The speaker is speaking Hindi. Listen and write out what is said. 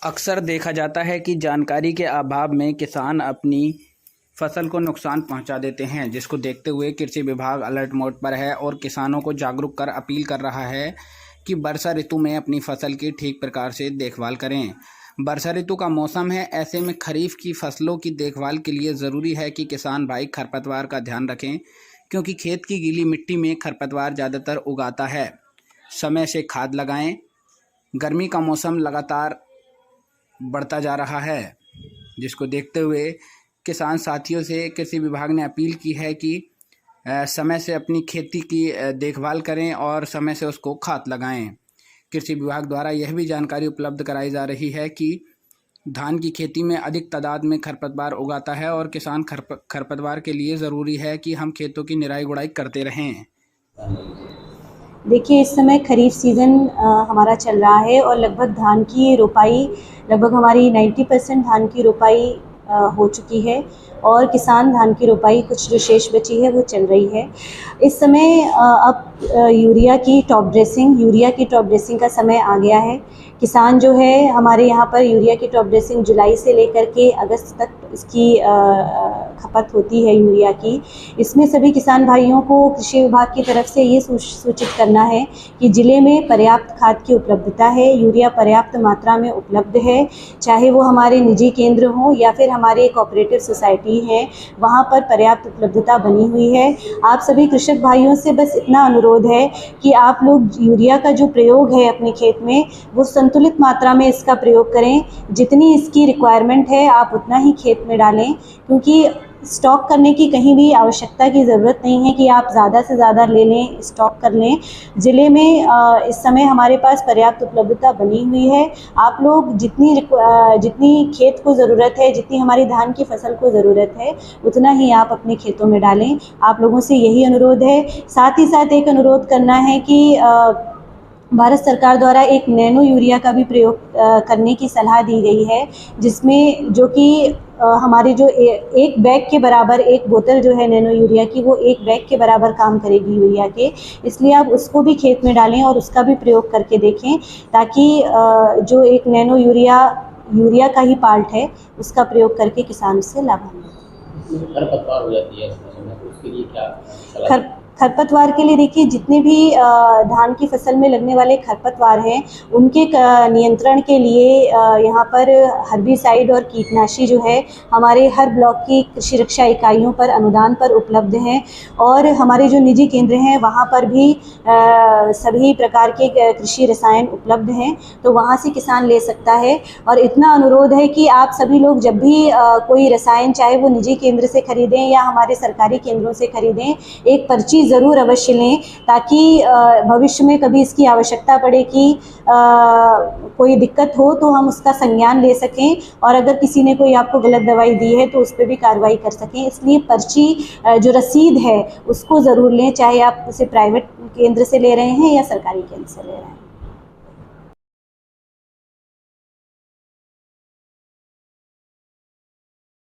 अक्सर देखा जाता है कि जानकारी के अभाव में किसान अपनी फसल को नुकसान पहुंचा देते हैं, जिसको देखते हुए कृषि विभाग अलर्ट मोड पर है और किसानों को जागरूक कर अपील कर रहा है कि वर्षा ऋतु में अपनी फसल की ठीक प्रकार से देखभाल करें। वर्षा ऋतु का मौसम है, ऐसे में खरीफ की फसलों की देखभाल के लिए ज़रूरी है कि किसान भाई खरपतवार का ध्यान रखें, क्योंकि खेत की गीली मिट्टी में खरपतवार ज़्यादातर उगाता है। समय से खाद लगाएं। गर्मी का मौसम लगातार बढ़ता जा रहा है, जिसको देखते हुए किसान साथियों से कृषि विभाग ने अपील की है कि समय से अपनी खेती की देखभाल करें और समय से उसको खाद लगाएं। कृषि विभाग द्वारा यह भी जानकारी उपलब्ध कराई जा रही है कि धान की खेती में अधिक तादाद में खरपतवार उगाता है और किसान खरपतवार के लिए ज़रूरी है कि हम खेतों की निराई गुड़ाई करते रहें। देखिए, इस समय खरीफ सीज़न हमारा चल रहा है और लगभग धान की रोपाई लगभग हमारी 90% धान की रोपाई हो चुकी है और किसान धान की रोपाई कुछ जो शेष बची है वो चल रही है। इस समय अब यूरिया की टॉप ड्रेसिंग का समय आ गया है। किसान जो है हमारे यहाँ पर यूरिया की टॉप ड्रेसिंग जुलाई से लेकर के अगस्त तक इसकी खपत होती है यूरिया की। इसमें सभी किसान भाइयों को कृषि विभाग की तरफ से ये सूचित करना है कि ज़िले में पर्याप्त खाद की उपलब्धता है, यूरिया पर्याप्त मात्रा में उपलब्ध है, चाहे वो हमारे निजी केंद्र हों या फिर हमारे कोऑपरेटिव सोसाइटी हैं, वहाँ पर पर्याप्त उपलब्धता बनी हुई है। आप सभी कृषक भाइयों से बस इतना अनुरोध है कि आप लोग यूरिया का जो प्रयोग है अपने खेत में वो संतुलित मात्रा में इसका प्रयोग करें। जितनी इसकी रिक्वायरमेंट है आप उतना ही खेत में डालें, क्योंकि स्टॉक करने की कहीं भी आवश्यकता की ज़रूरत नहीं है कि आप ज़्यादा से ज़्यादा ले लें, स्टॉक कर लें। ज़िले में इस समय हमारे पास पर्याप्त उपलब्धता बनी हुई है। आप लोग जितनी खेत को ज़रूरत है, जितनी हमारी धान की फसल को ज़रूरत है, उतना ही आप अपने खेतों में डालें। आप लोगों से यही अनुरोध है। साथ ही साथ एक अनुरोध करना है कि भारत सरकार द्वारा एक नैनो यूरिया का भी प्रयोग करने की सलाह दी गई है, जिसमें जो कि हमारे जो एक बैग के बराबर एक बोतल जो है नैनो यूरिया की, वो एक बैग के बराबर काम करेगी यूरिया के। इसलिए आप उसको भी खेत में डालें और उसका भी प्रयोग करके देखें, ताकि जो एक नैनो यूरिया का ही पार्ट है उसका प्रयोग करके किसान उससे लाभान्वित। खरपतवार हो जाती है तो उसके लिए क्या सलाह? खरपतवार के लिए देखिए, जितने भी धान की फसल में लगने वाले खरपतवार हैं उनके नियंत्रण के लिए यहाँ पर हर्बिसाइड और कीटनाशी जो है हमारे हर ब्लॉक की कृषि रक्षा इकाइयों पर अनुदान पर उपलब्ध हैं और हमारे जो निजी केंद्र हैं वहाँ पर भी सभी प्रकार के कृषि रसायन उपलब्ध हैं, तो वहाँ से किसान ले सकता है। और इतना अनुरोध है कि आप सभी लोग जब भी कोई रसायन, चाहे वो निजी केंद्र से खरीदें या हमारे सरकारी केंद्रों से खरीदें, एक पर्ची ज़रूर अवश्य लें, ताकि भविष्य में कभी इसकी आवश्यकता पड़े कि कोई दिक्कत हो तो हम उसका संज्ञान ले सकें और अगर किसी ने कोई आपको गलत दवाई दी है तो उस पर भी कार्रवाई कर सकें। इसलिए पर्ची जो रसीद है उसको ज़रूर लें, चाहे आप उसे प्राइवेट केंद्र से ले रहे हैं या सरकारी केंद्र से ले रहे हैं।